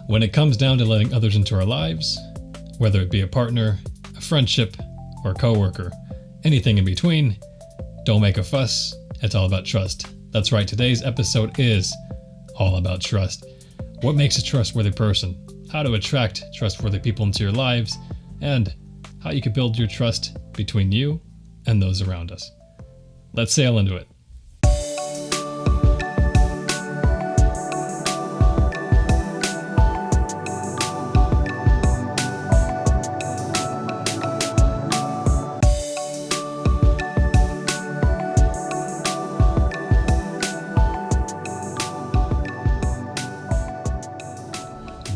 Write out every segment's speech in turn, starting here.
When it comes down to letting others into our lives, whether it be a partner, a friendship, or a coworker, anything in between, don't make a fuss. It's all about trust. That's right, today's episode is all about trust. What makes a trustworthy person? How to attract trustworthy people into your lives, and how you can build your trust between you and those around us. Let's sail into it.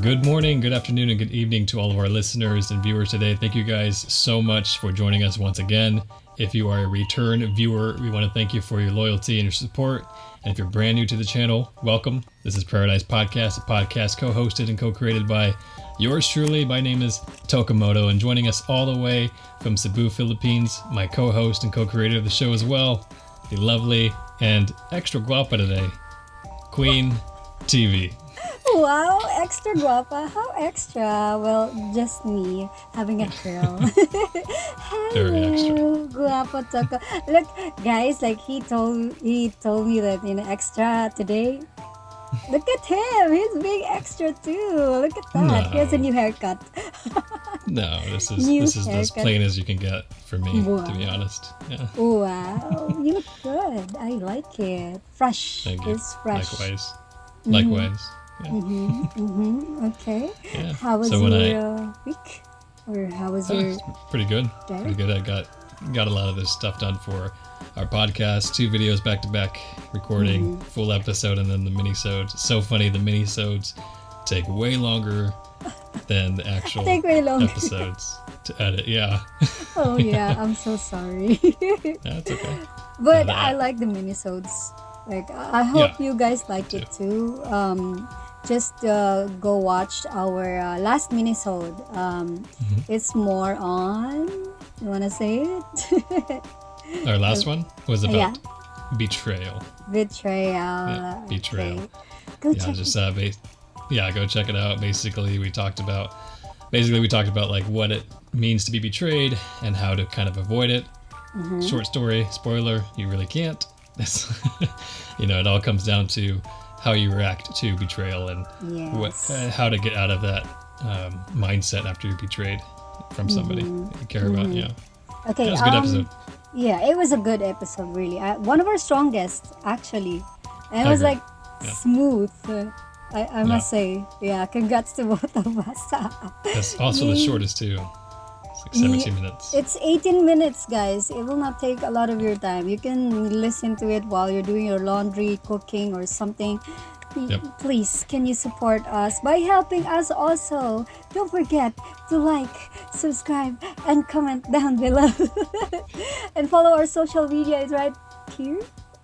Good morning, good afternoon, and good evening to all of our listeners and viewers today. Thank you guys so much for joining us once again. If you are a return viewer, we want to thank you for your loyalty and your support. And if you're brand new to the channel, welcome. This is Prayerdise Podcast, a podcast co-hosted and co-created by yours truly. My name is Tokomodo, and joining us all the way from Cebu, Philippines, my co-host and co-creator of the show as well, the lovely and extra guapa today, QueenTv. Wow, extra guapa. How extra? Well, just me having a curl. Very extra. Guapa Toko. Look, guys, like he told me that extra today. Look at him. He's being extra too. Look at that. No. He has a new haircut. No, this is as plain as you can get for me, wow. To be honest. Yeah. Wow, you look good. I like it. Fresh. Thank you. It's fresh. Likewise. Yeah. Okay. Yeah. How was your week? Or how was your pretty good. day? Pretty good. I got a lot of this stuff done for our podcast, 2 videos back to back, recording full episode and then the mini-sodes. So funny, the mini-sodes take way longer than the actual episodes to edit. Yeah. Oh yeah, I'm so sorry. That's okay. But I like the mini-sodes. Like I hope you guys like it too. Just go watch our last mini-sode. It's more on, you wanna say it? Our last one was about betrayal. Betrayal. Yeah, betrayal. Okay. Go check it. Go check it out. Basically we talked about like what it means to be betrayed and how to kind of avoid it. Short story, spoiler, you really can't. It all comes down to how you react to betrayal and how to get out of that mindset after you're betrayed from somebody you care about. Yeah. Okay. That was a good episode. Yeah, it was a good episode, really. One of our strongest, actually. And it was like smooth. I must say. Yeah, congrats to both of us. That's also the shortest too. It's like 17 minutes. It's 18 minutes, guys. It will not take a lot of your time. You can listen to it while you're doing your laundry, cooking, or something. Yep. Please, can you support us by helping us also? Don't forget to like, subscribe, and comment down below. And follow our social media. It's right here.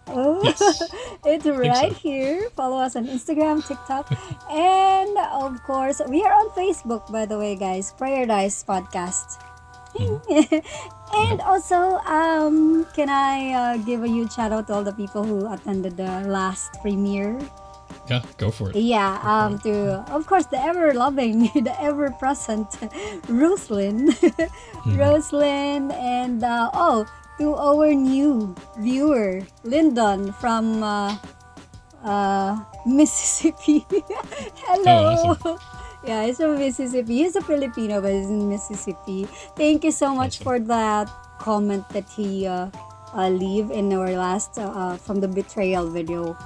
Oh, yes. It's right here. Follow us on Instagram, TikTok, and of course, we are on Facebook, by the way, guys. Prayerdise Podcast. And also, can I give a huge shout out to all the people who attended the last premiere? Yeah, go for it. Yeah, to of course the ever loving, the ever present Roslyn, Roslyn, and to our new viewer, Lyndon from Mississippi. Hello. Oh, awesome. Yeah, he's from Mississippi. He's a Filipino, but he's in Mississippi. Thank you so much for that comment that he leave in our last from the betrayal video.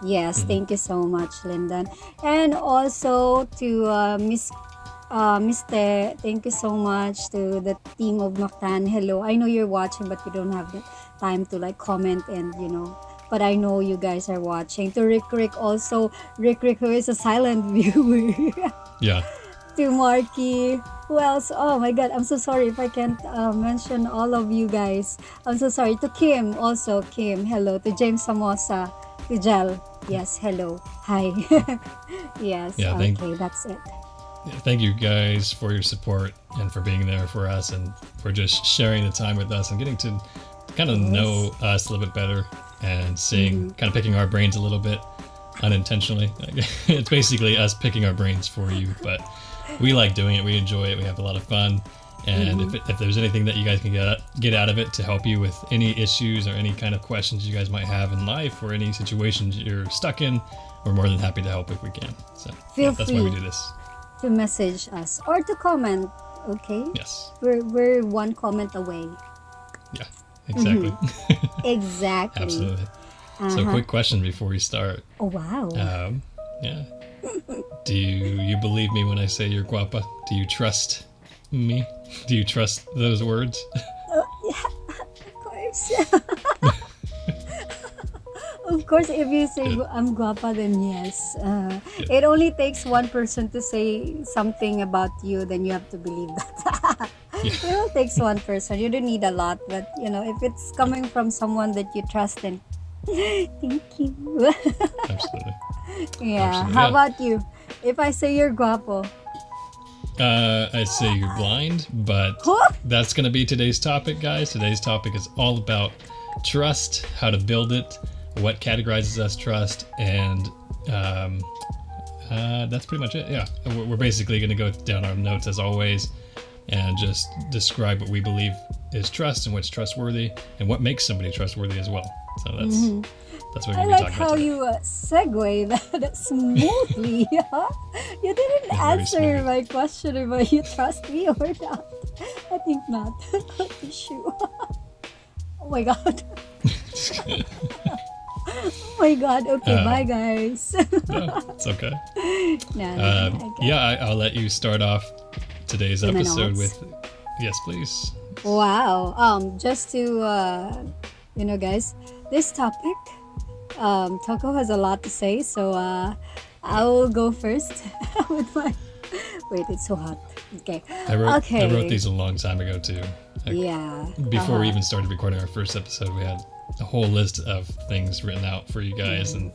Yes, thank you so much, Lyndon. And also to Mr. Thank you so much to the team of Mactan. Hello. I know you're watching, but you don't have the time to comment and but I know you guys are watching. To Rick also. Rick who is a silent viewer. Yeah. To Marky. Who else? Oh my god, I'm so sorry if I can't mention all of you guys. I'm so sorry. To Kim also. Kim, hello. To James Samosa. To Jel. Yes, hello. Hi. Yes, Yeah, okay, that's it. Yeah, thank you guys for your support and for being there for us and for just sharing the time with us and getting to kind of know us a little bit better and seeing, kind of picking our brains a little bit unintentionally. It's basically us picking our brains for you, but we like doing it. We enjoy it. We have a lot of fun. And if there's anything that you guys can get out of it to help you with any issues or any kind of questions you guys might have in life or any situations you're stuck in, we're more than happy to help if we can. So that's why we do this. To message us or to comment. Okay. Yes. We're one comment away. Yeah. Exactly. Exactly. Absolutely. So, quick question before we start. Oh wow. Yeah. Do you believe me when I say you're guapa? Do you trust me? Do you trust those words? Yeah, of course. Of course, if you say I'm guapa, then yes. It only takes one person to say something about you, then you have to believe that. It only takes one person. You don't need a lot, but if it's coming from someone that you trust, then thank you. Absolutely. Yeah. How about you? If I say you're guapo. I say you're blind, but that's going to be today's topic, guys. Today's topic is all about trust, how to build it, what categorizes as trust, and that's pretty much it. Yeah, we're basically going to go down our notes as always and just describe what we believe is trust and what's trustworthy and what makes somebody trustworthy as well. So that's what we're going to be talking about. I like how you segue that smoothly. You didn't answer my question about you trust me or not. I think not. Issue. Oh my god. Oh my god. Okay, bye guys. No, it's okay. No, I'll let you start off today's episode with. Yes, please. Wow. Just to guys, this topic, Toko has a lot to say, so I will go first with my. Wait, it's so hot. Okay. I wrote these a long time ago too. Before we even started recording our first episode, we had a whole list of things written out for you guys, and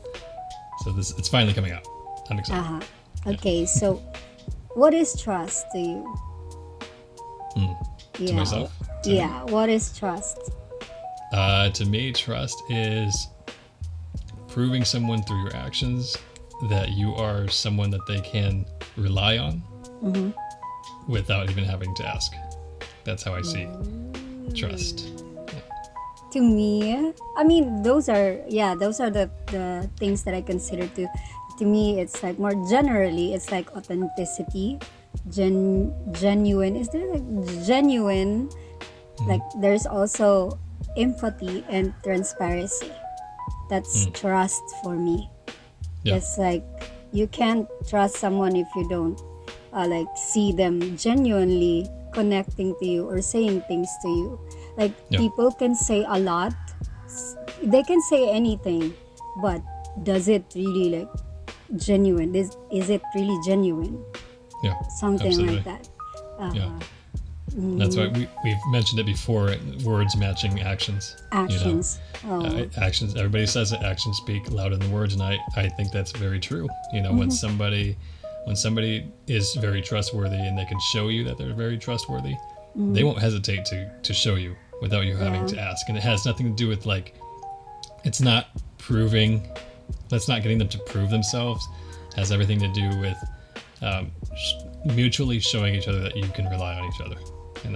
so it's finally coming out. I'm excited. Okay, so what is trust to you? To myself? What is trust? To me, trust is proving someone through your actions that you are someone that they can rely on without even having to ask. That's how I see trust. To me, I mean, those are the things that I consider to me. It's like more generally, it's like authenticity, genuine. Is there like genuine? Like there's also empathy and transparency. That's trust for me. It's like you can't trust someone if you don't like see them genuinely connecting to you or saying things to you. Like people can say a lot, they can say anything, but does it really like genuine? Is it really genuine? Yeah, something absolutely. Like that. That's why we've mentioned it before. Words matching actions. Actions. Actions. Everybody says that actions speak louder than words, and I think that's very true. When somebody is very trustworthy and they can show you that they're very trustworthy, they won't hesitate to show you without you having to ask. And it has nothing to do with like, it's not proving. That's not getting them to prove themselves. It has everything to do with mutually showing each other that you can rely on each other in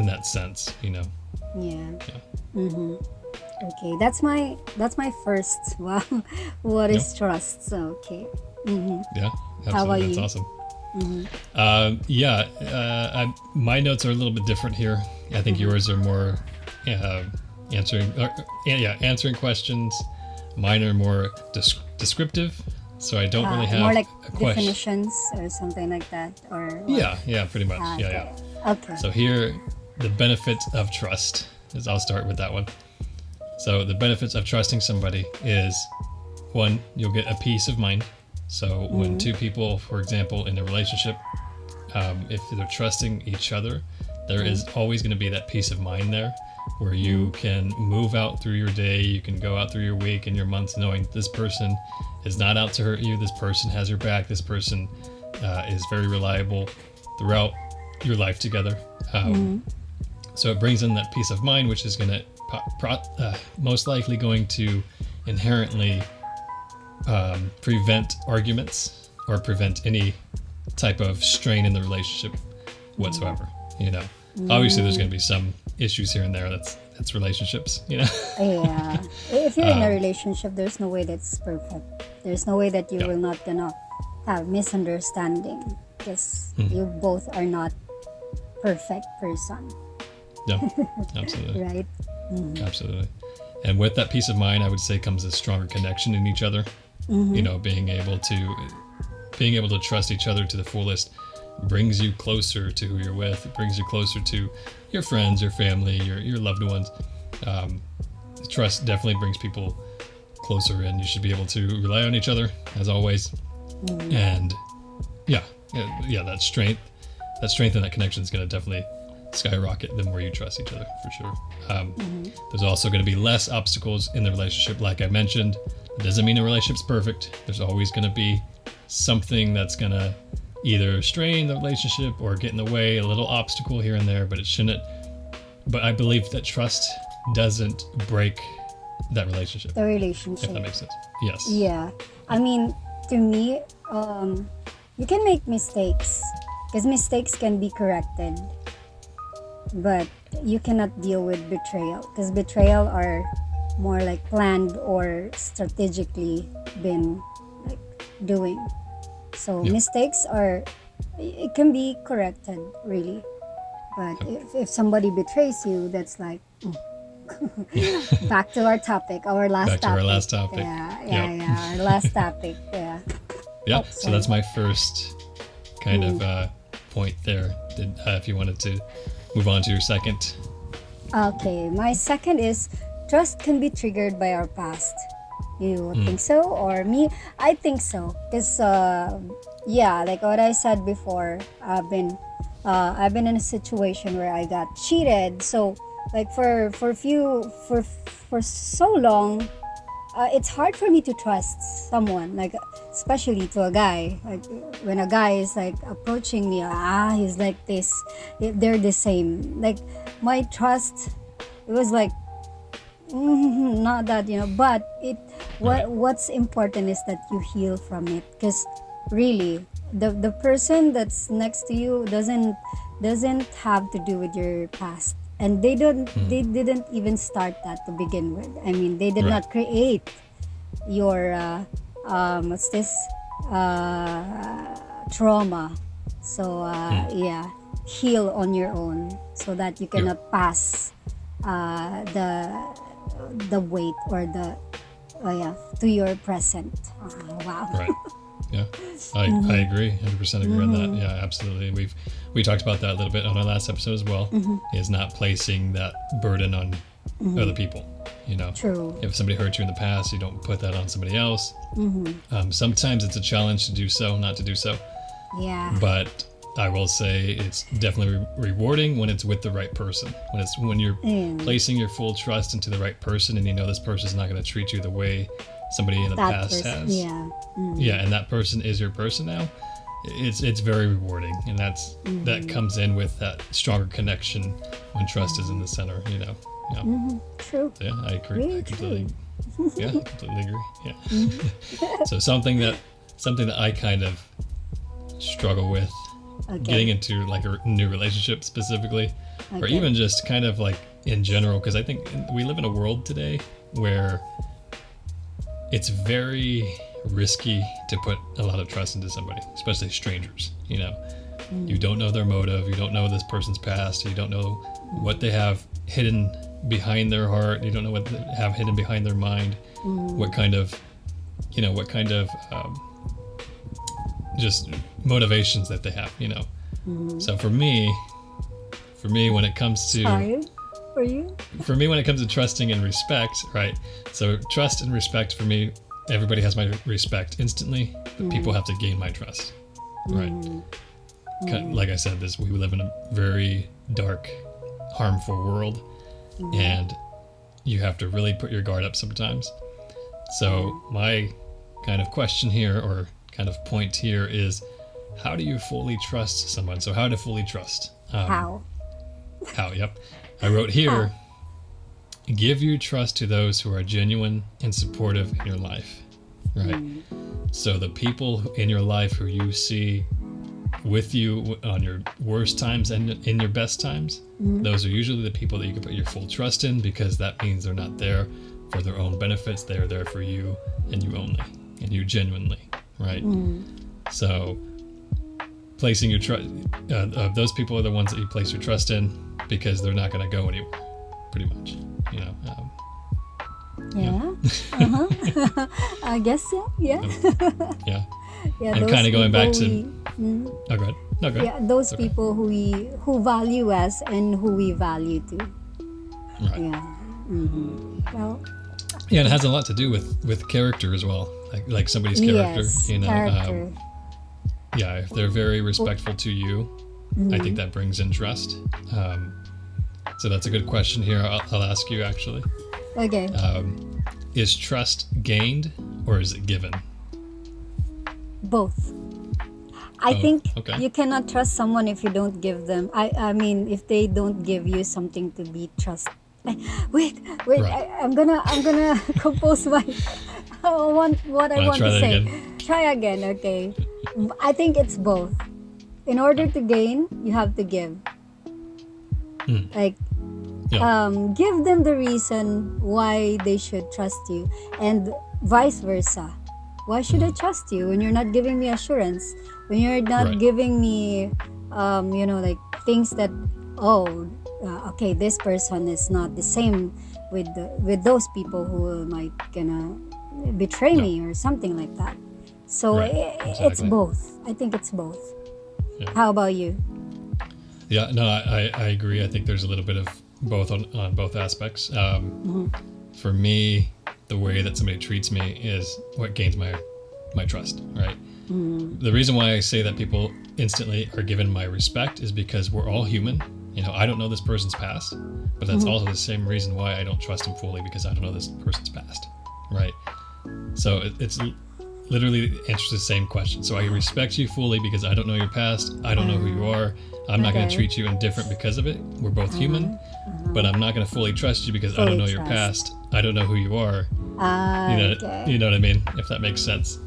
that sense. Okay, that's my first. Wow, what is trust? So okay. Yeah, absolutely. How about that's you? Awesome. My notes are a little bit different here. I think yours are more answering questions. Mine are more descriptive, so I don't really have more like a question. Definitions or something like that, or what? Yeah, pretty much. Okay. So here, the benefits of trust is. I'll start with that one. So the benefits of trusting somebody is, one, you'll get a peace of mind. So when two people, for example, in a relationship, if they're trusting each other, there is always going to be that peace of mind there where you can move out through your day, you can go out through your week and your months knowing this person is not out to hurt you, this person has your back, this person is very reliable throughout your life together. So it brings in that peace of mind, which is going to most likely going to inherently prevent arguments or prevent any type of strain in the relationship whatsoever. Obviously there's going to be some issues here and there. That's relationships. Yeah. If you're in a relationship, there's no way that's perfect. There's no way that you will not gonna have misunderstanding because you both are not perfect person. Yeah, absolutely. Right? Absolutely. And with that peace of mind, I would say comes a stronger connection in each other. Being able to trust each other to the fullest brings you closer to who you're with. It brings you closer to your friends, your family, your loved ones. Trust definitely brings people closer, and you should be able to rely on each other as always. And that strength and that connection is going to definitely skyrocket the more you trust each other, for sure. There's also going to be less obstacles in the relationship, like I mentioned. It doesn't mean a relationship's perfect. There's always going to be something that's going to either strain the relationship or get in the way, a little obstacle here and there, but it shouldn't. But I believe that trust doesn't break that relationship. The relationship. If that makes sense. Yes. Yeah. I mean, to me, you can make mistakes because mistakes can be corrected, but you cannot deal with betrayal because betrayal are more like planned or strategically been like doing. So mistakes it can be corrected really, but if somebody betrays you, that's like back to our topic, our last topic. Our last topic. Our last topic. Yeah. Yeah. So that's my first kind of point there. If you wanted to move on to your second. Okay, my second is trust can be triggered by our past. You think so? Or me? I think so. Because, like what I said before, I've been in a situation where I got cheated. So, like for so long, it's hard for me to trust someone, like especially to a guy. Like when a guy is like approaching me, he's like this, they're the same. Like my trust, it was like not that, but what's important is that you heal from it, because really the person that's next to you doesn't have to do with your past, and they didn't even start that to begin with. I mean, they did not create your trauma. So heal on your own so that you cannot pass the weight or to your present. Wow. Right. Yeah, I agree. 100% agree on that. Yeah, absolutely. We talked about that a little bit on our last episode as well. Is not placing that burden on other people. True. If somebody hurt you in the past, you don't put that on somebody else. Sometimes it's a challenge to do so, not to do so. Yeah. But I will say it's definitely rewarding when it's with the right person. When you're placing your full trust into the right person, and this person's not going to treat you the way somebody in the past has. Yeah. Yeah, and that person is your person now. It's very rewarding, and that comes in with that stronger connection when trust is in the center. Yeah. True. Yeah, I agree. Really I completely. true. Yeah, I completely agree. Yeah. So something that I kind of struggle with. Getting into like a new relationship specifically, or even just kind of like in general, because I think we live in a world today where it's very risky to put a lot of trust into somebody, especially strangers. You don't know their motive, you don't know this person's past, you don't know what they have hidden behind their heart, you don't know what they have hidden behind their mind, what kind of just motivations that they have, So for me, when it comes to for me when it comes to trusting and respect, right? So trust and respect for me, everybody has my respect instantly, but people have to gain my trust, right? Like I said, we live in a very dark, harmful world, and you have to really put your guard up sometimes. So my kind of question here, or kind of point here, is how do you fully trust someone? So how to fully trust? How? Yep. I wrote here, give your trust to those who are genuine and supportive in your life. right? So the people in your life who you see with you on your worst times and in your best times, those are usually the people that you can put your full trust in, because that means they're not there for their own benefits. They're there for you and you only, and you genuinely, right? So placing your trust, those people are the ones that you place your trust in, because they're not going to go anywhere, pretty much, you know. I guess so. Yeah. Yeah. Yeah. And those kind of going back people to, oh, go ahead. No, go ahead. yeah, those It's okay. people who value us and who we value too. Right. Yeah. Well, Yeah, and it has a lot to do with character as well, like somebody's character. yes, You know, character. yeah, if they're very respectful to you, I think that brings in trust. So that's a good question here. I'll ask you actually. Okay. Is trust gained or is it given? Both. I Both, think okay. you cannot trust someone if you don't give them. I mean, if they don't give you something to be trust. Wait. Right. I'm gonna compose my what I Wanna want try to that say. again? Try again, okay? I think it's both. In order to gain, you have to give. Like, Yeah. give them the reason why they should trust you, and vice versa. Why should I trust you when you're not giving me assurance? When you're not Right. giving me, like things that, okay, this person is not the same with those people who might gonna betray me or something like that. So Right, it's exactly. both. I think it's both. Yeah. How about you? Yeah, no, I agree. I think there's a little bit of both on both aspects. For me, the way that somebody treats me is what gains my trust, right? The reason why I say that people instantly are given my respect is because we're all human. You know, I don't know this person's past, but that's also the same reason why I don't trust him fully, because I don't know this person's past, right? So it's literally answers the same question. So I respect you fully because I don't know your past. I don't know who you are. I'm not going to Okay. treat you indifferent because of it. We're both human, but I'm not going to fully trust you because I don't know Fully your trust. past. I don't know who you are. Okay. You know what I mean? If that makes sense.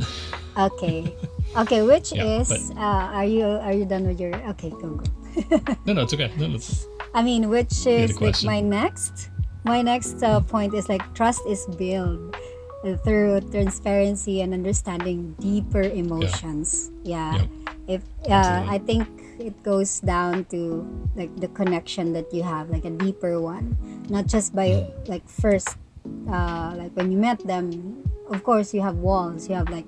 Okay. Okay, which Yeah, is are you done with your okay, go. No, it's okay. No, it's I mean, which the is like question. my next point is like trust is built through transparency and understanding deeper emotions. Yeah. Yep. If Absolutely. I think it goes down to like the connection that you have, like a deeper one, not just by like first like when you met them. Of course, you have walls. You have like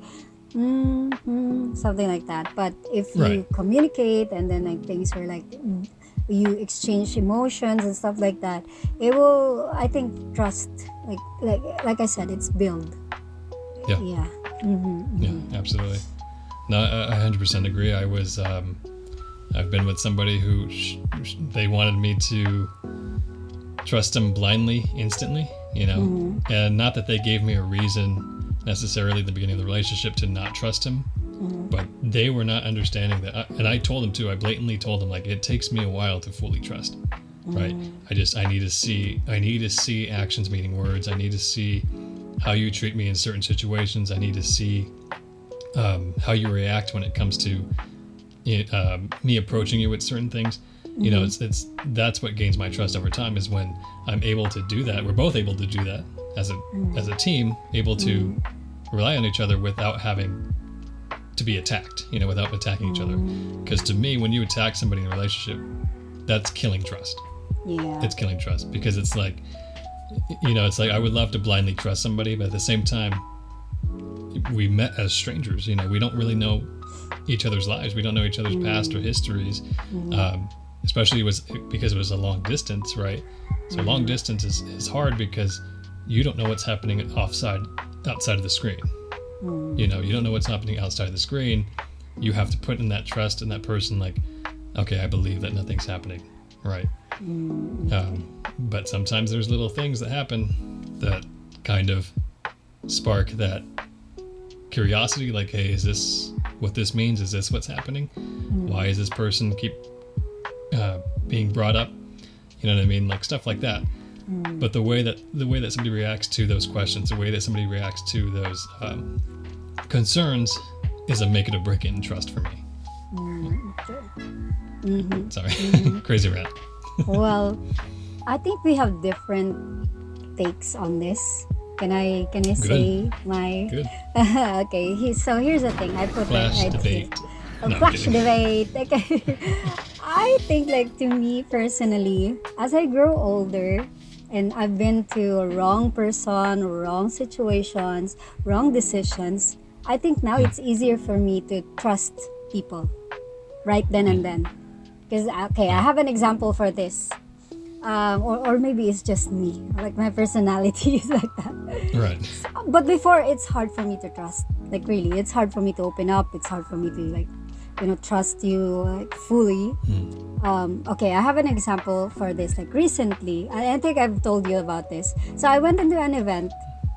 something like that. But if you Right. communicate and then like things are like you exchange emotions and stuff like that, it will. I think trust, like I said, it's build. Yeah. Yeah. Yeah, absolutely. No, I 100% agree. I've been with somebody who they wanted me to trust them blindly, instantly, you know, and not that they gave me a reason necessarily at the beginning of the relationship to not trust him, but they were not understanding that. And I told them too. I blatantly told them, like, it takes me a while to fully trust, right? I need to see actions meeting words. I need to see how you treat me in certain situations. I need to see how you react when it comes to me approaching you with certain things. You know, it's that's what gains my trust over time, is when I'm able to do that. We're both able to do that as a team, able to rely on each other without having to be attacked, you know, without attacking each other. Because to me, when you attack somebody in a relationship, that's killing trust. Yeah. It's killing trust, because it's like, you know, it's like I would love to blindly trust somebody, but at the same time, we met as strangers. You know, we don't really know each other's lives. We don't know each other's past or histories. Especially because it was a long distance, right? So long distance is hard because you don't know what's happening outside of the screen. You know, you don't know what's happening outside of the screen. You have to put in that trust in that person, like, okay, I believe that nothing's happening, right? But sometimes there's little things that happen that kind of spark that curiosity, like, hey, is this what this means? Is this what's happening? Why is this person keep being brought up? You know what I mean? Like stuff like that. But the way that somebody reacts to those questions, the way that somebody reacts to those concerns is a make it or break it in trust for me. Sorry, crazy rant. Well, I think we have different takes on this. Can I say my? Good. Okay. So here's the thing. I put Flash like debate. a No, I'm flash kidding. debate. Okay. I think like to me personally, as I grow older, and I've been to a wrong person, wrong situations, wrong decisions. I think now it's easier for me to trust people right then and then. Because okay, I have an example for this. Or maybe it's just me. Like my personality is like that. Right. But before, it's hard for me to trust. Like really, it's hard for me to open up. It's hard for me to like, trust you like fully. Okay, I have an example for this. Like recently, I think I've told you about this. So I went into an event,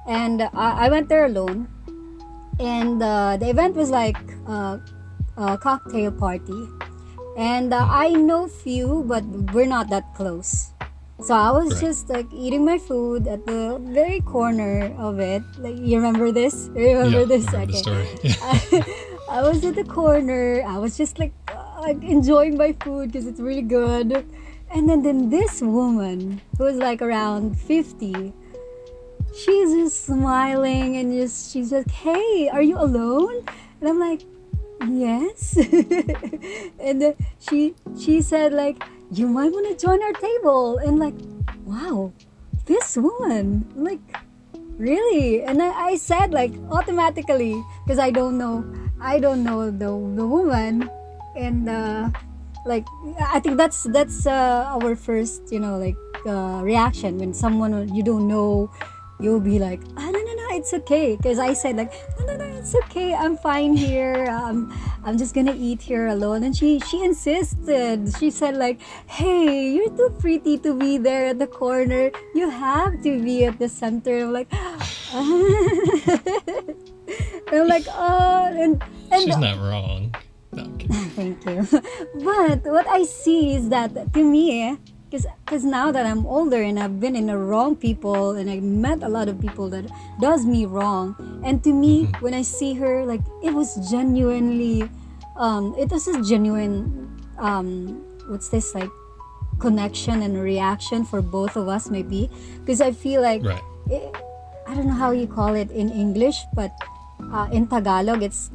and I went there alone. And the event was like a cocktail party. And I know few, but we're not that close. So I was Right. just like eating my food at the very corner of it. Like you remember this? You remember this? I remember the story. I was at the corner. I was just like enjoying my food because it's really good. And then this woman who was like around 50, she's just smiling and she's like, "Hey, are you alone?" And I'm like, "Yes." And then she said like, "You might want to join our table." And like, wow, this woman, like, really? And I said like automatically, because I don't know the woman. And like I think that's our first reaction when someone you don't know. You'll be like, no, it's okay. Because I said like, no, it's okay. I'm fine here. I'm just gonna eat here alone. And she insisted. She said like, hey, you're too pretty to be there at the corner. You have to be at the center. I'm like, and I'm like, and She's not wrong. No, I'm kidding. thank you. But what I see is that to me, because now that I'm older and I've been in the wrong people and I met a lot of people that does me wrong, and to me when I see her, like it was genuinely, it was a genuine, what's this like connection and reaction for both of us maybe, because I feel like Right. I don't know how you call it in English, but in Tagalog it's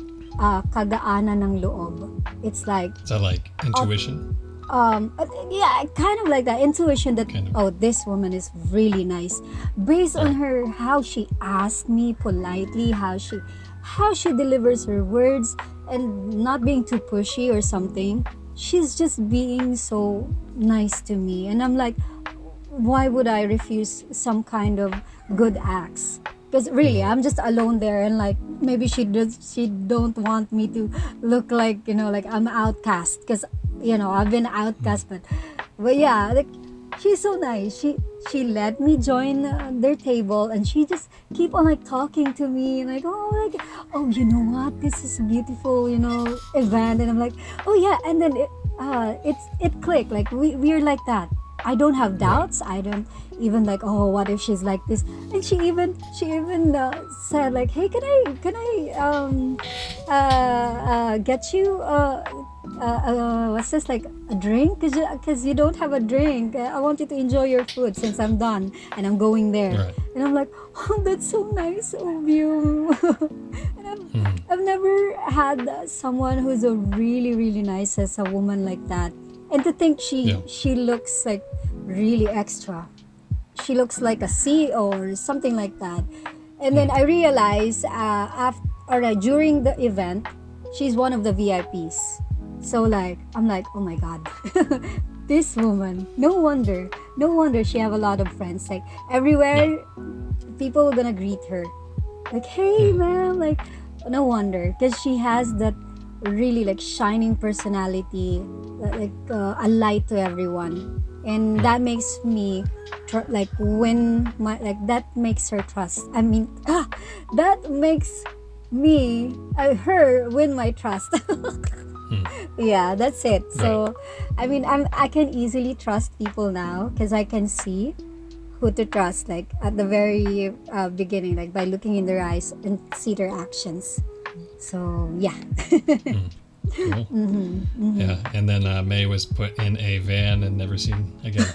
kagaanan ng loob. It's like Is that like intuition? yeah, kind of like that intuition that Kind of. oh, this woman is really nice based on her how she asked me politely, how she delivers her words and not being too pushy or something. She's just being so nice to me, and I'm like, why would I refuse some kind of good acts? Because really, I'm just alone there, and like maybe she don't want me to look like like I'm outcast, because I've been outcast, but yeah, like she's so nice. She let me join their table, and she just keep on like talking to me like, oh, you know what, this is a beautiful event, and I'm like, oh yeah, and then it clicked, like we're like that. I don't have doubts. I don't even like, oh, what if she's like this? And she even said like, hey, can I get you what's this, like a drink? Because you don't have a drink. I want you to enjoy your food since I'm done and I'm going there. Right. And I'm like, oh, that's so nice of you. And I've never had someone who's a really, really nice as a woman like that. And to think she looks like really extra. She looks like a CEO or something like that. And then I realized during the event, she's one of the VIPs. So like I'm like, oh my god, this woman. No wonder she have a lot of friends. Like everywhere, people are gonna greet her. Like, hey man, like no wonder, because she has that really like shining personality, like a light to everyone, and that makes me that makes her trust. I mean, that makes her win my trust. Yeah, that's it. So I mean, I can easily trust people now because I can see who to trust, like at the very beginning, like by looking in their eyes and see their actions. So yeah. Cool. Yeah, and then May was put in a van and never seen again.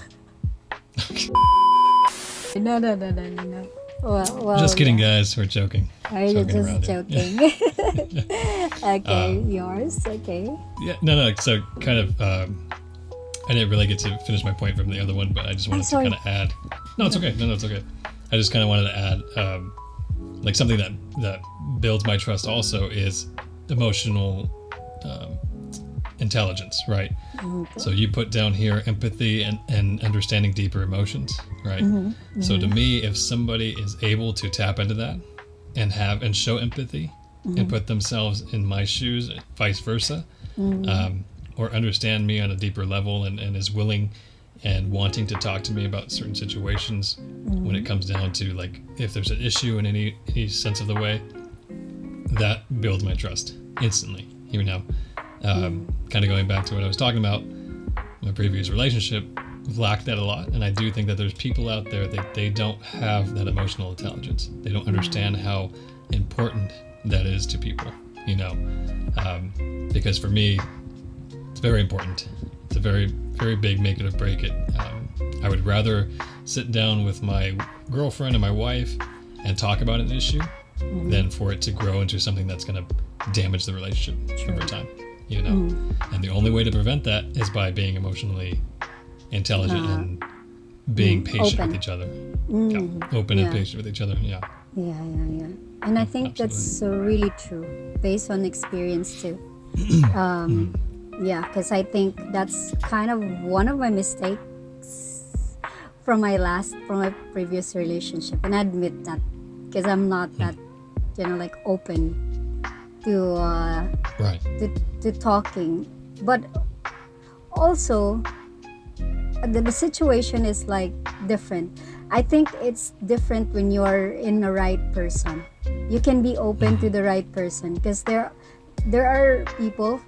No. Well, Just kidding, yeah. guys. We're joking. Are you Joking just around here. joking? Okay, yours. Okay. Yeah, no. So kind of, I didn't really get to finish my point from the other one, but I just wanted to sorry. kind of add. No, it's okay. No, it's okay. I just kind of wanted to add, like something that builds my trust also is emotional intelligence, right? Okay. So you put down here empathy and understanding deeper emotions, right? So to me, if somebody is able to tap into that and show empathy and put themselves in my shoes, vice versa, or understand me on a deeper level and is willing and wanting to talk to me about certain situations when it comes down to like if there's an issue in any sense of the way, that builds my trust instantly. You know, kind of going back to what I was talking about, my previous relationship lacked that a lot, and I do think that there's people out there that they don't have that emotional intelligence. They don't understand how important that is to people. You know, because for me, it's very important. It's a very, very big make it or break it. I would rather sit down with my girlfriend and my wife and talk about an issue than for it to grow into something that's going to damage the relationship over time. You know, and the only way to prevent that is by being emotionally intelligent and being patient open. with each other. Yeah, open and patient with each other. Yeah. Yeah. And I think that's really true, based on experience too. Yeah, because I think that's kind of one of my mistakes from my previous relationship, and I admit that because I'm not that, like open to Right. to talking, but also the situation is like different. I think it's different when you're in the right person. You can be open to the right person because there are people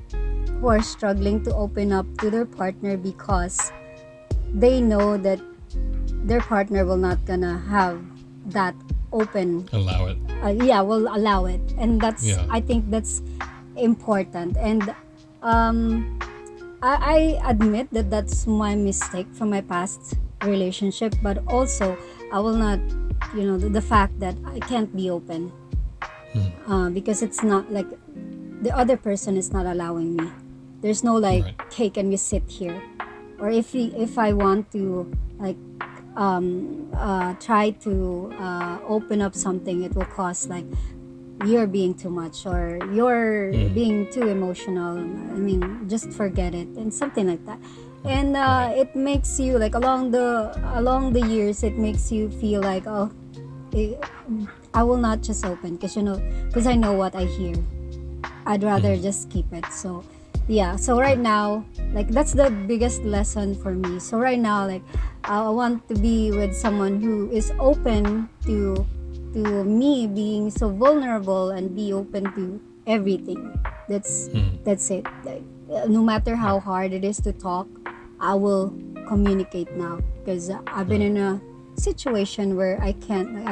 who are struggling to open up to their partner because they know that their partner will not gonna have that open Allow it. will allow it, and I think that's important. And I admit that that's my mistake from my past relationship, but also I will not, the fact that I can't be open because it's not like the other person is not allowing me. There's no like, Right. hey, can we sit here? Or if I want to like try to open up something, it will cost like you're being too much or you're being too emotional. I mean, just forget it and something like that. And it makes you like along the years, it makes you feel like, oh, I will not just open because I know what I hear. I'd rather just keep it. So yeah, so right now, like that's the biggest lesson for me. So right now, like I want to be with someone who is open to me being so vulnerable and be open to everything. That's it. Like, no matter how hard it is to talk, I will communicate now because I've been in a situation where I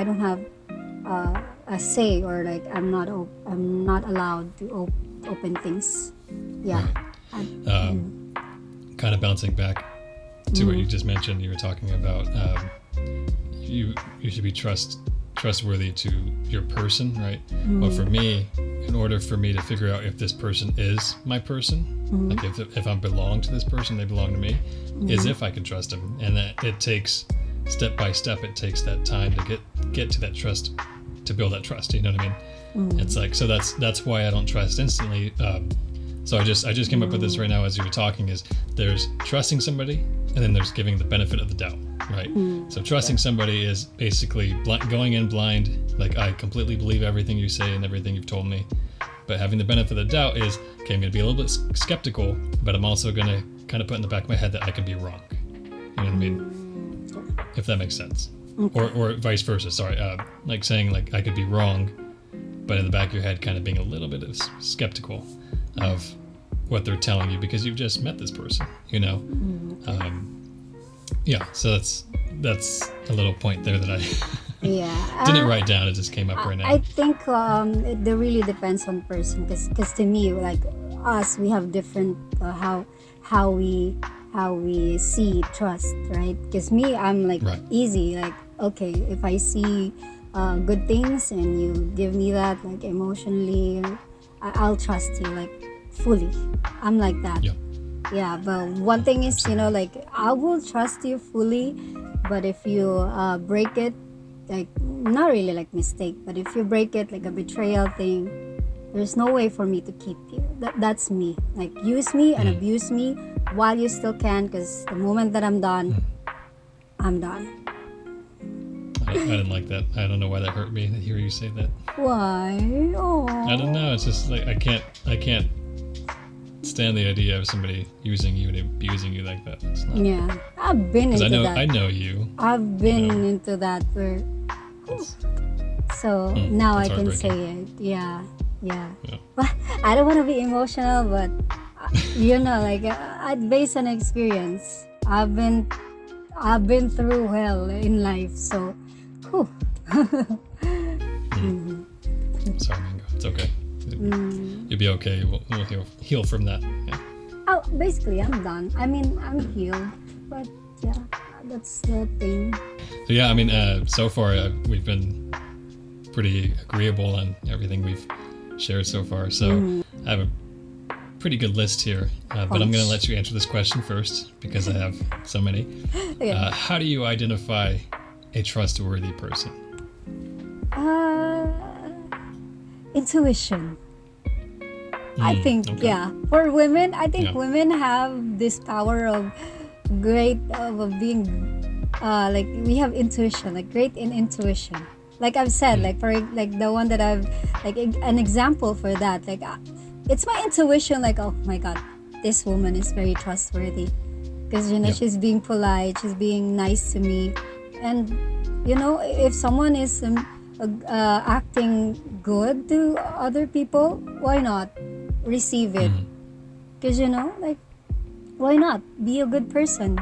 don't have a say, or like I'm not allowed to open things. Yeah. Kind of bouncing back to what you just mentioned, you were talking about you should be trustworthy to your person, right? Well, for me, in order for me to figure out if this person is my person, like if I belong to this person, they belong to me, is if I can trust them, and that it takes step by step. It takes that time to get to that trust, to build that trust. You know what I mean? It's like, so that's why I don't trust instantly. So I just came up with this right now as you were talking, is there's trusting somebody and then there's giving the benefit of the doubt, right? So trusting somebody is basically going in blind, like I completely believe everything you say and everything you've told me. But having the benefit of the doubt is, okay, I'm going to be a little bit skeptical, but I'm also going to kind of put in the back of my head that I could be wrong. You know what I mean? If that makes sense. Or vice versa, sorry. Like saying like I could be wrong, but in the back of your head kind of being a little bit of skeptical of what they're telling you because you've just met this person, you know? Yeah, so that's a little point there that I Yeah. didn't write down. It just came up right now. I think it really depends on person, because to me, like us, we have different how we see trust, right? Because me, I'm like Right. easy, like okay, if I see good things and you give me that like emotionally, I'll trust you like fully. I'm like that. Yeah. Yeah, but one thing is, like I will trust you fully, but if you break it, like not really like mistake, but if you break it like a betrayal thing, there's no way for me to keep you. That's me. Like use me and abuse me while you still can, because the moment that I'm done, I'm done. I didn't like that. I don't know why that hurt me to hear you say that. Why? Oh. I don't know. It's just like I can't stand the idea of somebody using you and abusing you like that. It's not. Yeah, I've been into that. I know you. I've been into that where. So now I can say it. Yeah. But I don't want to be emotional, but like based on experience, I've been through hell in life. So, whew. Sorry, Mango. It's okay. You'll be okay. We'll heal from that. Yeah. Oh, basically, I'm done. I mean, I'm healed, but yeah, that's the thing. So yeah, I mean, so far we've been pretty agreeable on everything we've shared so far. So I have a pretty good list here, but I'm going to let you answer this question first because I have so many. Okay. How do you identify a trustworthy person? Intuition. I think, okay. yeah. For women, I think women have this power of being, like we have intuition, like great in intuition. Like I've said, like for like the one that I've, like an example for that, like it's my intuition, like, oh my God, this woman is very trustworthy. Because, she's being polite, she's being nice to me. And, if someone is acting good to other people, why not receive it? Because like, why not be a good person?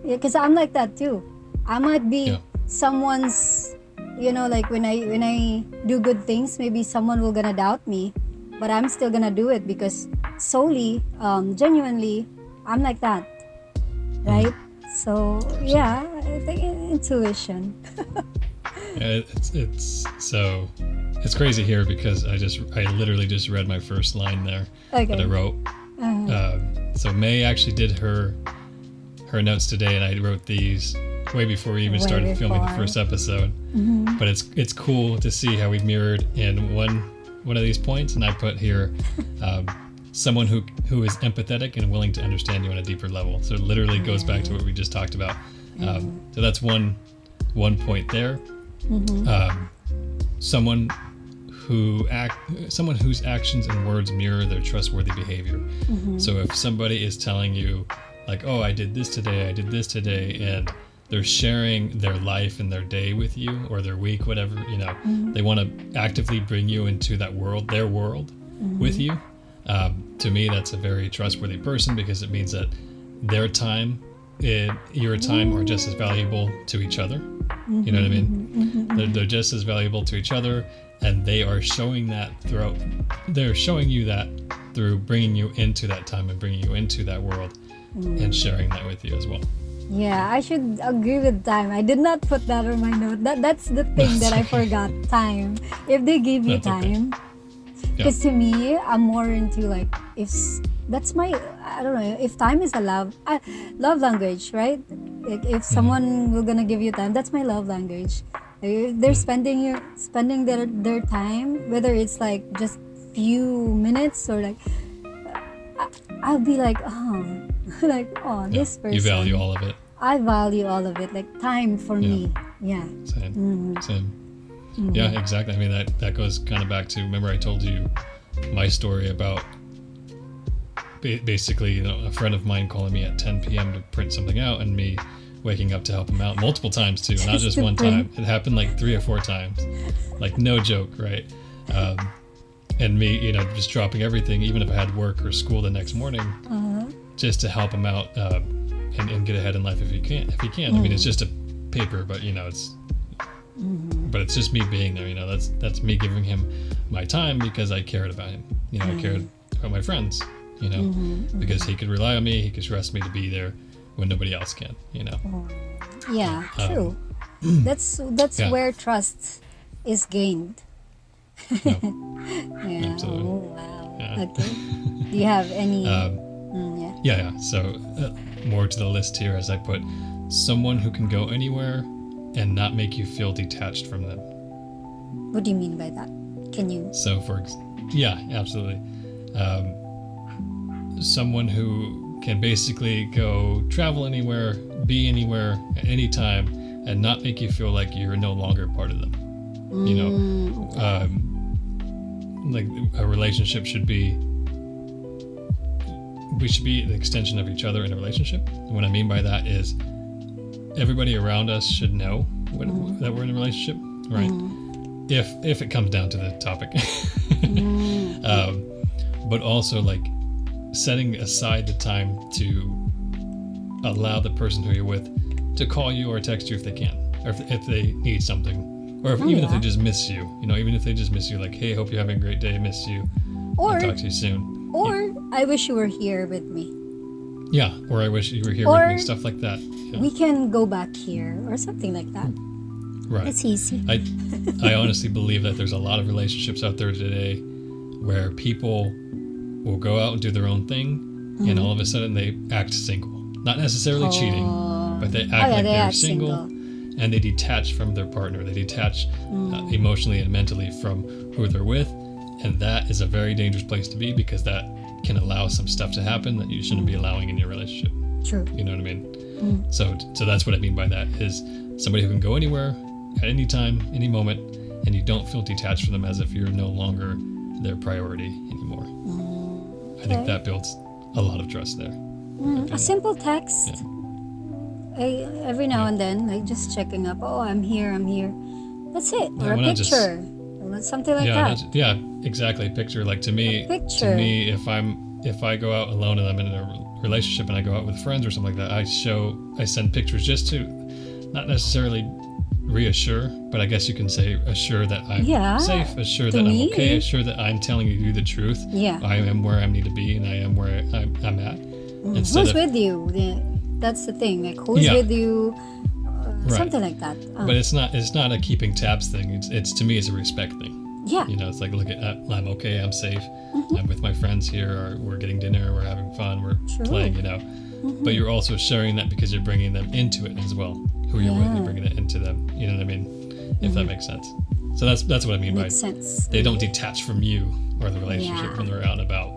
Because I'm like that too. I might be someone's, like when I do good things, maybe someone will gonna doubt me, but I'm still gonna do it because solely, genuinely, I'm like that, right? So yeah, I think intuition. Yeah, it's crazy here because I literally just read my first line there that I wrote. So May actually did her notes today, and I wrote these way before we even started filming the first episode. But it's cool to see how we mirrored in one of these points, and I put here someone who is empathetic and willing to understand you on a deeper level. So it literally goes back to what we just talked about. So that's one point there. Someone whose actions and words mirror their trustworthy behavior. So if somebody is telling you like, oh, I did this today, and they're sharing their life and their day with you or their week, whatever, they want to actively bring you into that world, their world with you. To me, that's a very trustworthy person because it means that their time and your time are just as valuable to each other. You know what I mean? They're just as valuable to each other, and they are showing that they're showing you that through bringing you into that time and bringing you into that world and sharing that with you as well. Yeah, I should agree with time. I did not put that on my note. That's the thing that I forgot. Time. If they give you time, because to me, I'm more into like that's my, I don't know, if time is a love language, right? Like if someone will gonna give you time, that's my love language. Like if they're spending their time, whether it's like just few minutes or like, I'll be like, this person. You value all of it. I value all of it, like time for me. Yeah. Same. Yeah, exactly. I mean, that goes kind of back to, remember I told you my story about basically, a friend of mine calling me at 10 p.m. to print something out and me waking up to help him out multiple times too, not just one time. It happened like 3 or 4 times. Like no joke, right? And me, just dropping everything, even if I had work or school the next morning, just to help him out and get ahead in life if you can. If you can, I mean, it's just a paper, but it's. But it's just me being there. That's me giving him my time because I cared about him. I cared about my friends. Because he could rely on me. He could trust me to be there when nobody else can. Yeah, true. That's where trust is gained. Yep. Yeah. Absolutely. Oh wow. Yeah. Okay. Do you have any? Yeah. So more to the list here, as I put, someone who can go anywhere and not make you feel detached from them. What do you mean by that? Can you? So yeah, absolutely. Someone who can basically go travel anywhere, be anywhere at any time, and not make you feel like you're no longer part of them. Like a relationship should be. We should be an extension of each other in a relationship. And what I mean by that is everybody around us should know that we're in a relationship, right? If it comes down to the topic. But also like setting aside the time to allow the person who you're with to call you or text you if they can, or if they need something, or even if they just miss you, even if they just miss you, like, hey, hope you're having a great day, miss you, or I'll talk to you soon. Or I wish you were here with me. Yeah, or I wish you were here with me, stuff like that. We can go back here, or something like that. Right. It's easy. I honestly believe that there's a lot of relationships out there today where people will go out and do their own thing, and all of a sudden they act single. Not necessarily cheating, but they act like they're single, and they detach from their partner. They detach emotionally and mentally from who they're with, and that is a very dangerous place to be because that can allow some stuff to happen that you shouldn't be allowing in your relationship. True. You know what I mean? So that's what I mean by that, is somebody who can go anywhere at any time, any moment, and you don't feel detached from them as if you're no longer their priority anymore. I think that builds a lot of trust there. A simple text. Every now and then, like just checking up. Oh, I'm here. That's it. Or a picture. Or something like that. Yeah, exactly. Picture. Like to me, if I go out alone and I'm in a relationship and I go out with friends or something like that, I send pictures just to not necessarily reassure, but I guess you can say assure that I'm safe, assure that I'm okay, assure that I'm telling you the truth. Yeah. I am where I need to be and I am where I'm at. Who's with you? That's the thing. Like who's with you? Something like that. But it's not a keeping tabs thing. It's to me it's a respect thing. Yeah. It's like, look, I'm okay, I'm safe, I'm with my friends here, or we're getting dinner, we're having fun, we're playing, But you're also sharing that because you're bringing them into it as well. Who you're with, you're bringing it into them. You know what I mean? If that makes sense. So that's what I mean by sense. They don't detach from you or the relationship when they're out and about.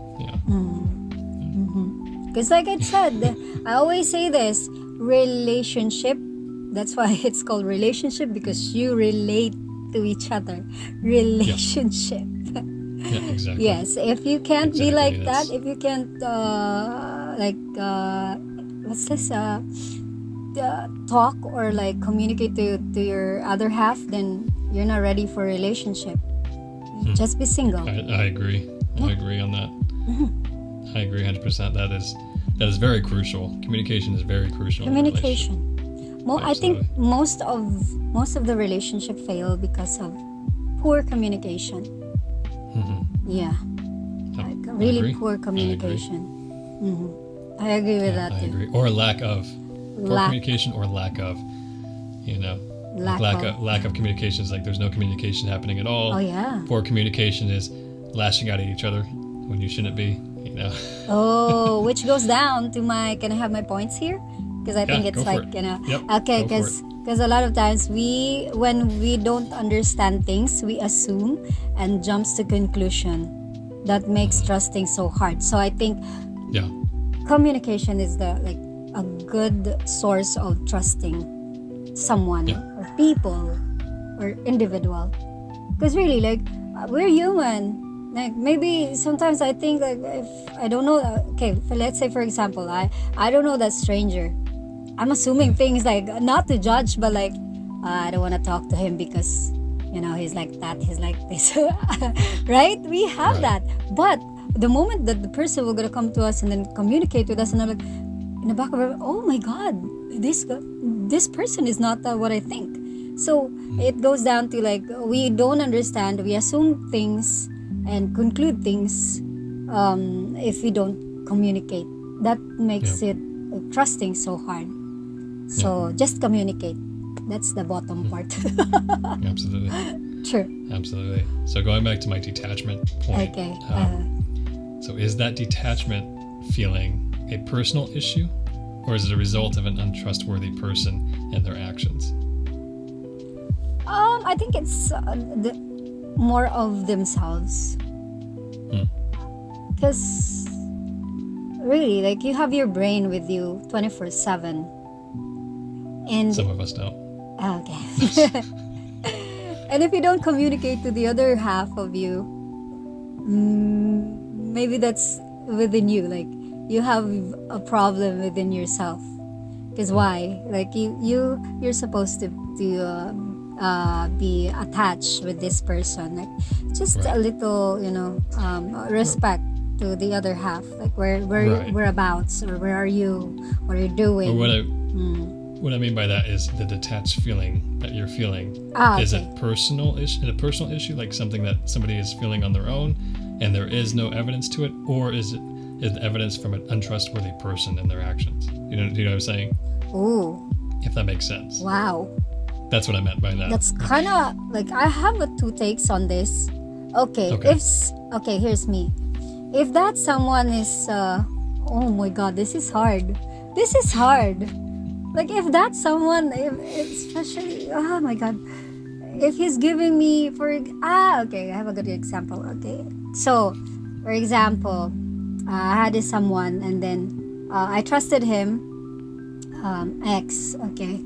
Because like I said, I always say this, relationship, that's why it's called relationship, because you relate to each other. Relationship. Yeah, exactly. Yes, if you can't be like that, if you can't what's this, talk or like communicate to your other half, then you're not ready for a relationship. Just be single. I agree. I agree on that. I agree 100%. That is very crucial. Communication is very crucial. Communication. I think most of the relationship fail because of poor communication. Yeah. Like really poor communication. I agree with that too. I agree. Or lack of communication, or lack of lack of communication is like there's no communication happening at all. Oh yeah. Poor communication is lashing out at each other when you shouldn't be. Oh, which goes down to can I have my points here? Because I think it's like okay, because a lot of times when we don't understand things, we assume and jumps to conclusion. That makes trusting so hard. So I think communication is a good source of trusting someone or people or individual. Because really, like, we're human. Like, maybe sometimes I think, like, if I don't know, okay, let's say for example, I don't know that stranger. I'm assuming things like, not to judge, but like, I don't want to talk to him because, he's like that, he's like this. Right? We have that. But the moment that the person will gonna come to us and then communicate with us, and I'm like, in the back of her, oh my God, this person is not what I think. So it goes down to like we don't understand, we assume things and conclude things if we don't communicate. That makes it trusting so hard. So just communicate. That's the bottom part. Absolutely. True. Absolutely. So going back to my detachment point. Okay. So is that detachment feeling a personal issue, or is it a result of an untrustworthy person and their actions? I think it's more of themselves. Because really, like you have your brain with you 24/7, and Some of us don't. okay. And if you don't communicate to the other half of you, maybe that's within you. Like you have a problem within yourself. Because why? Like you're supposed to be attached with this person. Like just a little, respect to the other half. Like whereabouts, or where are you? What are you doing? Or what I mean by that is the detached feeling that you're feeling. Is it personal issue? A personal issue, like something that somebody is feeling on their own, and there is no evidence to it, or is the evidence from an untrustworthy person and their actions? Do you know what I'm saying? Ooh. If that makes sense. Wow. That's what I meant by that. That's kind of like I have two takes on this. Okay. Here's me. If that someone is, oh my God, this is hard. This is hard. Like if that someone, especially, oh my God, if he's giving me okay, I have a good example. Okay, so for example, I had this someone, and then I trusted him, ex, okay,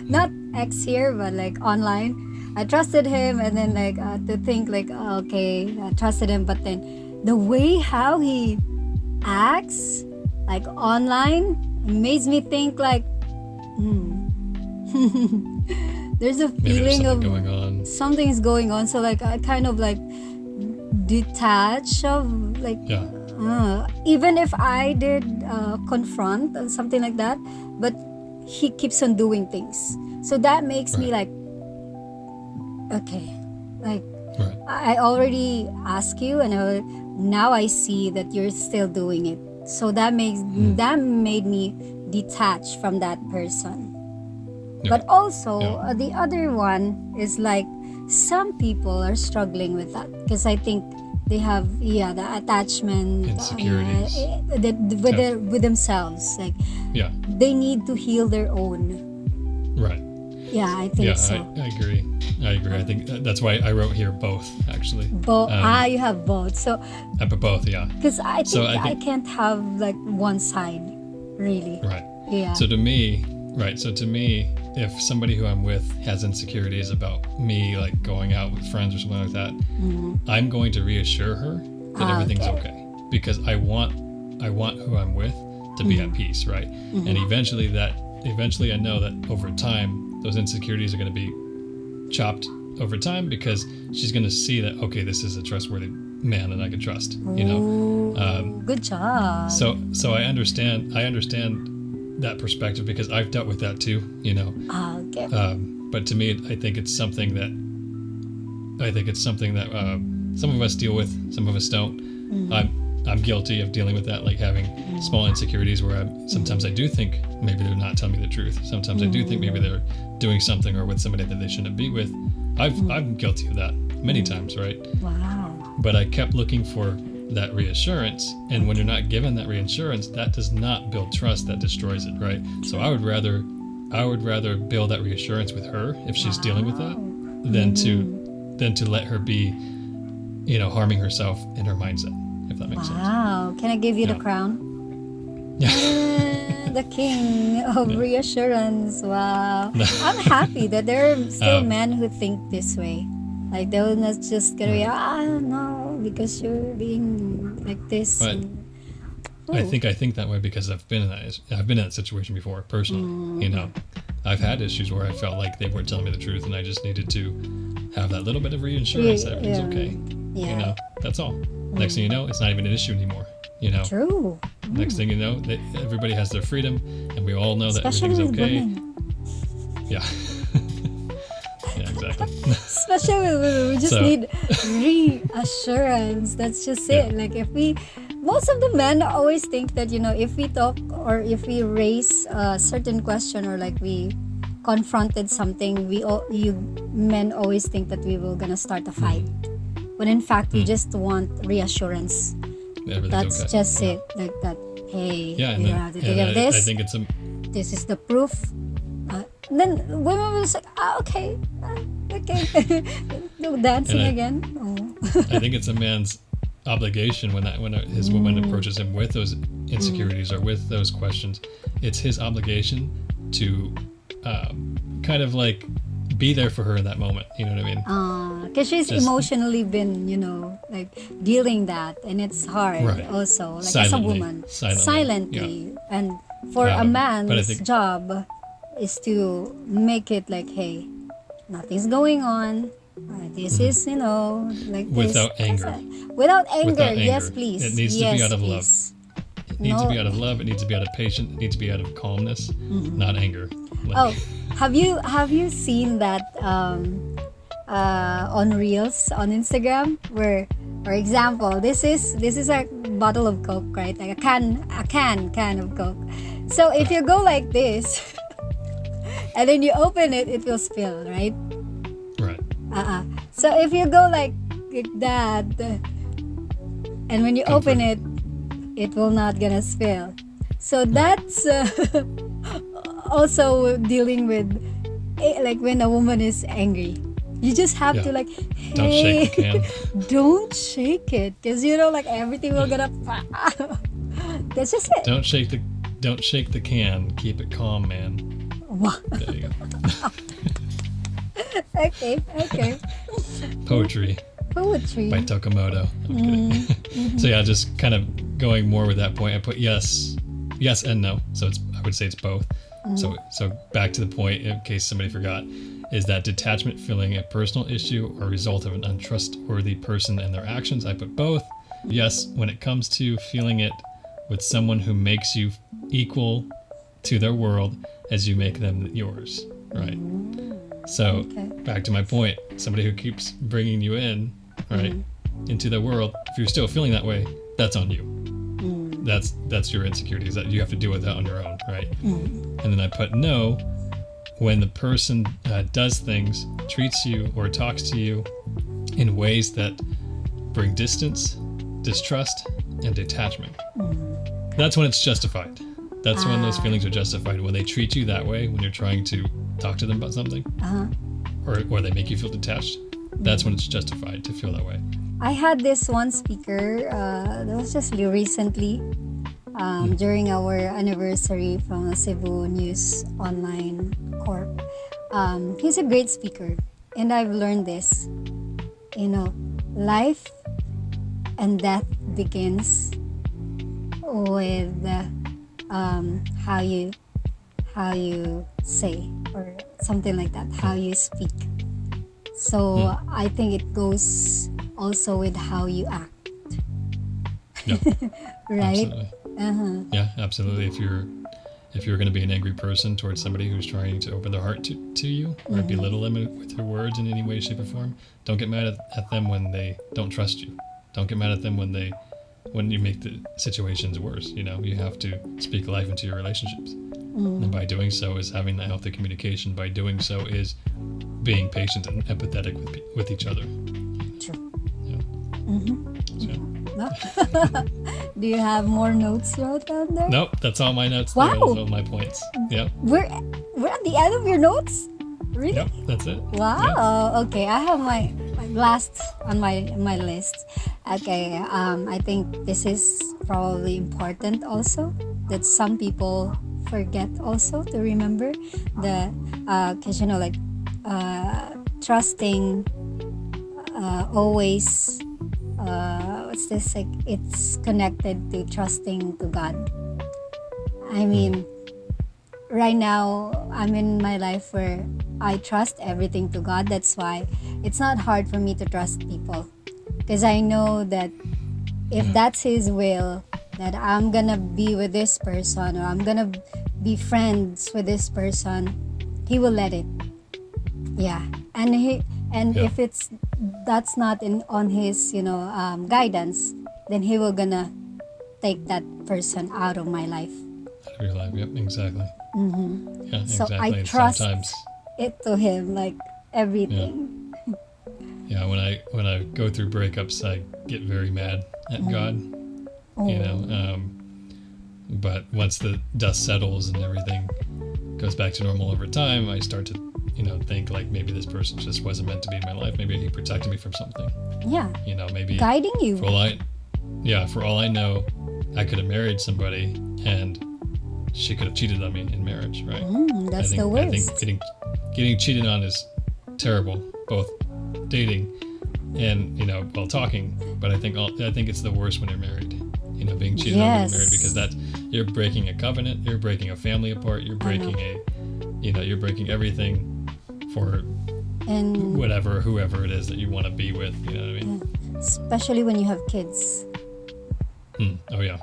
not ex here, but like online. I trusted him, and then like to think like okay, I trusted him, but then the way how he acts, like online, makes me think like there's a feeling of something is going on. So like I kind of like detach of like even if I did confront or something like that, but he keeps on doing things. So that makes me like, okay, like I already asked you, and now I see that you're still doing it. So that made me detach from that person. But also the other one is like some people are struggling with that, because I think they have the attachment insecurities with themselves. Like they need to heal their own. Right. Yeah, I think so. I agree. I think that's why I wrote here both, actually. Both. You have both. So. I put both, yeah. Because I think I can't have like one side, really. Right. Yeah. So to me, if somebody who I'm with has insecurities about me, like going out with friends or something like that, I'm going to reassure her that everything's okay, because I want who I'm with to be at peace, right? And eventually I know that over time those insecurities are going to be chopped over time, because she's going to see that, okay, this is a trustworthy man that I can trust, you know. Good job. So I understand that perspective, because I've dealt with that too, you know. Okay. But to me, I think it's something that some of us deal with, some of us don't. I'm guilty of dealing with that, like having small insecurities where sometimes I do think maybe they're not telling me the truth. Sometimes I do think maybe they're doing something or with somebody that they shouldn't be with. I'm guilty of that many times, right? Wow. But I kept looking for that reassurance, and when you're not given that reassurance, that does not build trust, that destroys it, right? So I would rather build that reassurance with her if she's dealing with that than to let her be, you know, harming herself in her mindset, if that makes sense. Wow. Can I give you the crown? The king of reassurance. Wow. I'm happy that there are still men who think this way. Like they'll not just gonna be, no, because you're being like this. But I think that way because I've been in that situation before personally. You know, I've had issues where I felt like they weren't telling me the truth, and I just needed to have that little bit of reassurance that everything's okay. Yeah. You know, that's all. Next thing you know, it's not even an issue anymore. You know, True. next thing you know, everybody has their freedom, and we all know that Especially everything's with okay. women. Yeah. Yeah, exactly. Especially with women, we just So- need reassurance. That's just Yeah. it. Like most of the men always think that, if we talk or if we raise a certain question or like we confronted something, you men always think that we will gonna start a fight. When in fact, we just want reassurance. Everything's That's okay. just it. Like that. Hey, Yeah, and you then, have to take and of I this. think it's This is the proof. Then women will say, okay, okay. No dancing And I- again. Oh. I think it's a man's obligation when his woman approaches him with those insecurities or with those questions. It's his obligation to kind of like be there for her in that moment. You know what I mean? Because she's Just- emotionally been, like dealing that, and it's hard Right. also, like as a Silently. woman, Silently, and for a But I man's think- job is to make it like, hey, nothing's going on. This is, like Without this. anger. Without anger. Without Yes, anger. please. It needs to yes, be out of love. please. It needs to No. be out of love. It needs to be out of patience. It needs to be out of calmness, not anger. Like, Oh, have you seen that on Reels on Instagram where, for example, this is a bottle of Coke, right? Like a can of Coke. So if you go like this, and then you open it, it will spill, right? Right. So if you go like that, and when you open it, it will not gonna spill. So that's also dealing with like when a woman is angry. You just have Yeah. to like, Don't hey, shake the can. don't shake it, because like everything will gonna. That's just it. Don't shake the can. Keep it calm, man. Wow. There you go. Okay. Poetry Poetry. by Tokomodo. I'm kidding. So yeah, just kind of going more with that point. I put yes and no. So I would say it's both. So back to the point, in case somebody forgot, is that detachment feeling a personal issue or result of an untrustworthy person and their actions? I put both. Yes, when it comes to feeling it with someone who makes you equal to their world as you make them yours, right? So back to my point, somebody who keeps bringing you in, right, into their world, if you're still feeling that way, that's on you. That's your insecurities that you have to deal with that on your own, right? And then I put no when the person does things, treats you or talks to you in ways that bring distance, distrust, and detachment. That's when it's justified. That's when those feelings are justified. When they treat you that way, when you're trying to talk to them about something, or they make you feel detached, that's when it's justified to feel that way. I had this one speaker that was just recently during our anniversary from Cebu News Online Corp. He's a great speaker, and I've learned this. Life and death begins with how you say, or something like that, how you speak. So I think it goes also with how you act. Yeah, Right? absolutely. Yeah, absolutely. If you're going to be an angry person towards somebody who's trying to open their heart to you or belittle them with your words in any way, shape, or form, don't get mad at them when they don't trust you. Don't get mad at them when you make the situations worse. You have to speak life into your relationships. And by doing so is having that healthy communication. By doing so is being patient and empathetic with each other. True. Yeah. So, No? Do you have more notes you wrote down there? nope, that's all my notes. Wow. Those are all my points. Yep. We're at the end of your notes? Really? Yep, that's it. Wow. Okay, I have my last on my list. Okay, I think this is probably important also, that some people forget also to remember the because trusting always what's this, like, it's connected to trusting to God. I mean, right now I'm in my life where I trust everything to God. That's why it's not hard for me to trust people, because I know that if that's His will, that I'm gonna be with this person or I'm gonna be friends with this person, he will let it. Yeah, and Yeah. if that's not in on his guidance, then he will gonna take that person out of my life. Out of your life. Yep. Exactly. Yeah. So Exactly. I And trust sometimes. it to him, like everything. Yeah. When I go through breakups, I get very mad at God. You know. But once the dust settles and everything goes back to normal over time, I start to, think like maybe this person just wasn't meant to be in my life. Maybe he protected me from something. Yeah, Maybe guiding you. for all I know, I could have married somebody and she could have cheated on me in marriage, right? That's the I worst. think getting cheated on is terrible, both dating and while talking. But I think it's the worst when you're married. Being cheated on when you're married, because you're breaking a covenant, you're breaking a family apart, you're breaking you're breaking everything for And whoever it is that you want to be with. You know what I mean? especially when you have kids. Oh yeah.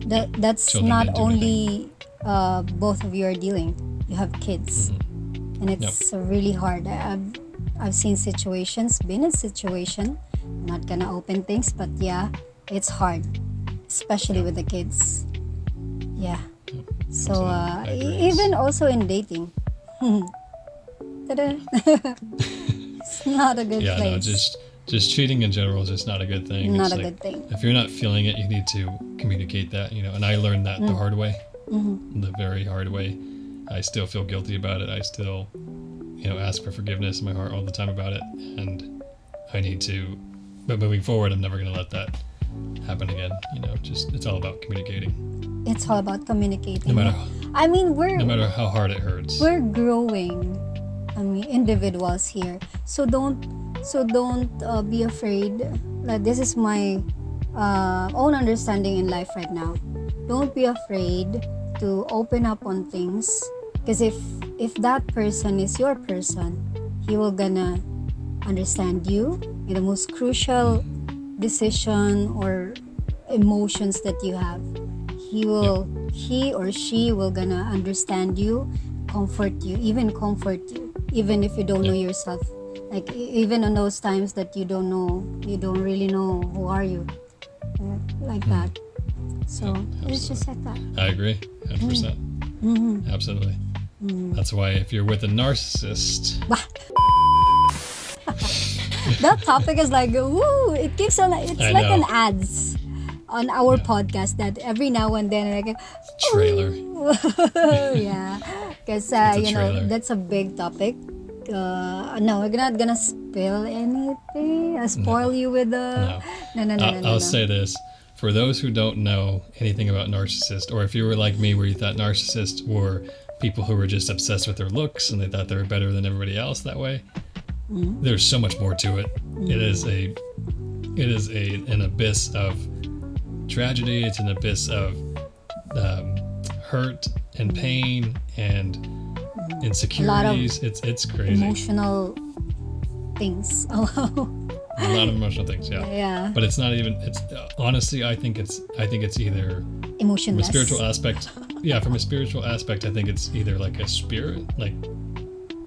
That's Children not didn't do only both of you are dealing. You have kids, and it's really hard. I've seen situations, been in situation. I'm not gonna open things, but yeah, it's hard, especially with the kids. Yeah. So Absolutely. I agree. even also in dating. Ta-da. It's not a good Yeah, no, place. just cheating in general is just not a good thing. Not It's a like, good thing. if you're not feeling it, you need to communicate that, and I learned that the hard way, the very hard way. I still feel guilty about it. I still, ask for forgiveness in my heart all the time about it, and I need to. But moving forward, I'm never going to let that happen again. Just it's all about communicating, It's all about communicating. no matter I mean, no matter how hard it hurts. we're growing. I mean, individuals here. So don't be afraid. Like, this is my own understanding in life right now. Don't be afraid to open up on things, because if that person is your person, he will gonna understand you in the most crucial decision or emotions that you have. He or she will gonna understand you, comfort you, even if you don't know yourself. Like, even on those times that you don't really know who are you, like that. So it's just like that. I agree, 100%. Absolutely. That's why if you're with a narcissist, That topic is like, woo! It keeps on. It's I like know. an ads on our podcast that every now and then like, trailer. yeah, because a trailer. that's a big topic. No, we're not gonna spill anything. Spoil you with the. No. I'll say this. For those who don't know anything about narcissists, or if you were like me where you thought narcissists were people who were just obsessed with their looks and they thought they were better than everybody else that way, there's so much more to it. It is an abyss of tragedy. It's an abyss of hurt and pain and insecurities. It's crazy. Emotional things. A lot of emotional things, yeah. Yeah. But it's not even. It's honestly, I think it's either from a Emotionless. spiritual aspect. Yeah, from a spiritual aspect, I think it's either like a spirit, like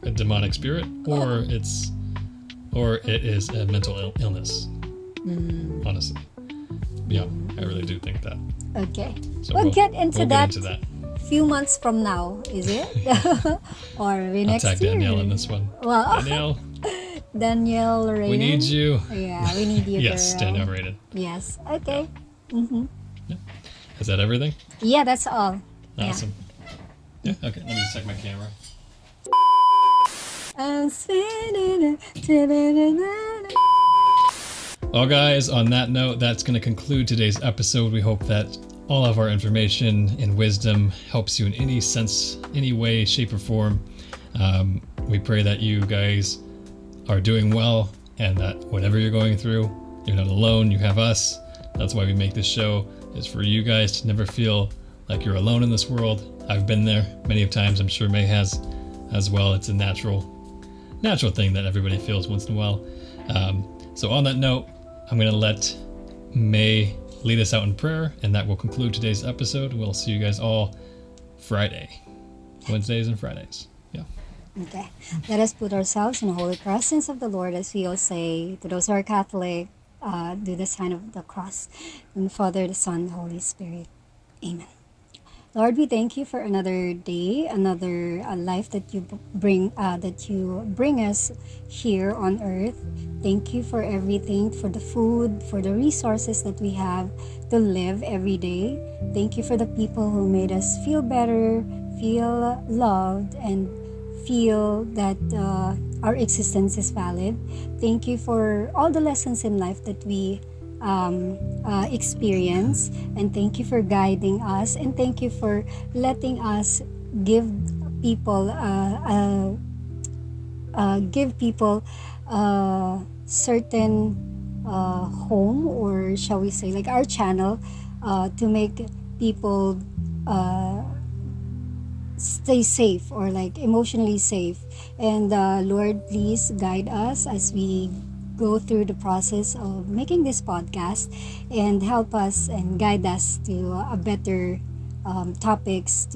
a demonic spirit, or it is a mental illness. Honestly, yeah, I really do think that. Okay. So we'll get into we'll that. Get into that. Few months from now, is it? Or maybe I'll next tag year? Danielle in this one. Well, Danielle, Raymond. we need you. Yeah, we need you. Yes, girl. Danielle rated. Yes. Okay. Is that everything? Yeah, that's all. Awesome. Yeah. Okay. Let me just check my camera. I'm spinning. Well, guys, on that note, that's going to conclude today's episode. We hope that all of our information and wisdom helps you in any sense, any way, shape, or form. We pray that you guys are doing well and that whatever you're going through, you're not alone. You have us. That's why we make this show, is for you guys to never feel like you're alone in this world. I've been there many of times. I'm sure May has as well. It's a natural thing that everybody feels once in a while. So on that note, I'm going to let May lead us out in prayer, and that will conclude today's episode. We'll see you guys all Friday, Wednesdays and Fridays. Yeah. Okay. Let us put ourselves in the holy presence of the Lord, as we all say to those who are Catholic, do the sign of the cross. In the Father, the Son, the Holy Spirit. Amen. Lord, we thank you for another day, another life that you bring us here on earth. Thank you for everything, for the food, for the resources that we have to live every day. Thank you for the people who made us feel better, feel loved, and feel that our existence is valid. Thank you for all the lessons in life that we experience, and thank you for guiding us, and thank you for letting us give people certain home, or shall we say like our channel, to make people stay safe, or like emotionally safe. And Lord, please guide us as we go through the process of making this podcast, and help us and guide us to a better topics,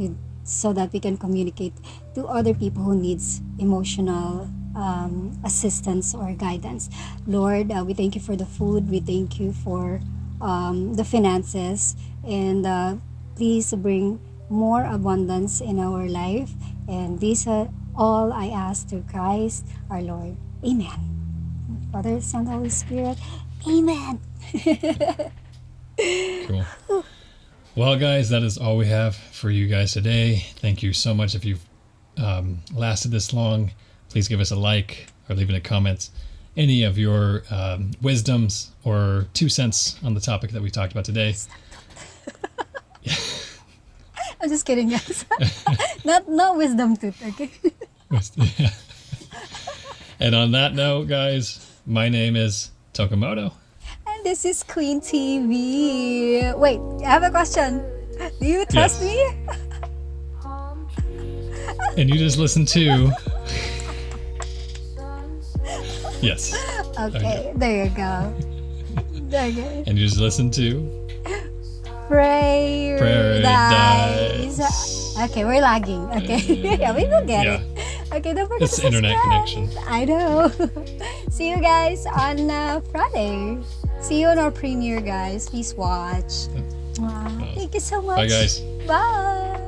so that we can communicate to other people who needs emotional assistance or guidance. Lord, we thank you for the food, we thank you for the finances, and please bring more abundance in our life. And these are all I ask through Christ our Lord. Amen. Father, Son, Holy Spirit. Amen. Cool. Well, guys, that is all we have for you guys today. Thank you so much. If you've lasted this long, please give us a like or leave in a comment any of your wisdoms or 2 cents on the topic that we talked about today. I'm just kidding, guys. not wisdom tooth, okay? Yeah. And on that note, guys, my name is Tokomodo. And this is QueenTv. Wait, I have a question. Do you trust me? And you just listen to... Yes. Okay, there you go. Okay. And you just listen to... Prayerdise. Okay, we're lagging. Okay. Yeah, we will get it. Okay, don't forget It's to subscribe. internet connection. I know. See you guys on Friday. See you on our premiere, guys. Please watch. Wow. Thank you so much. Bye, guys. Bye.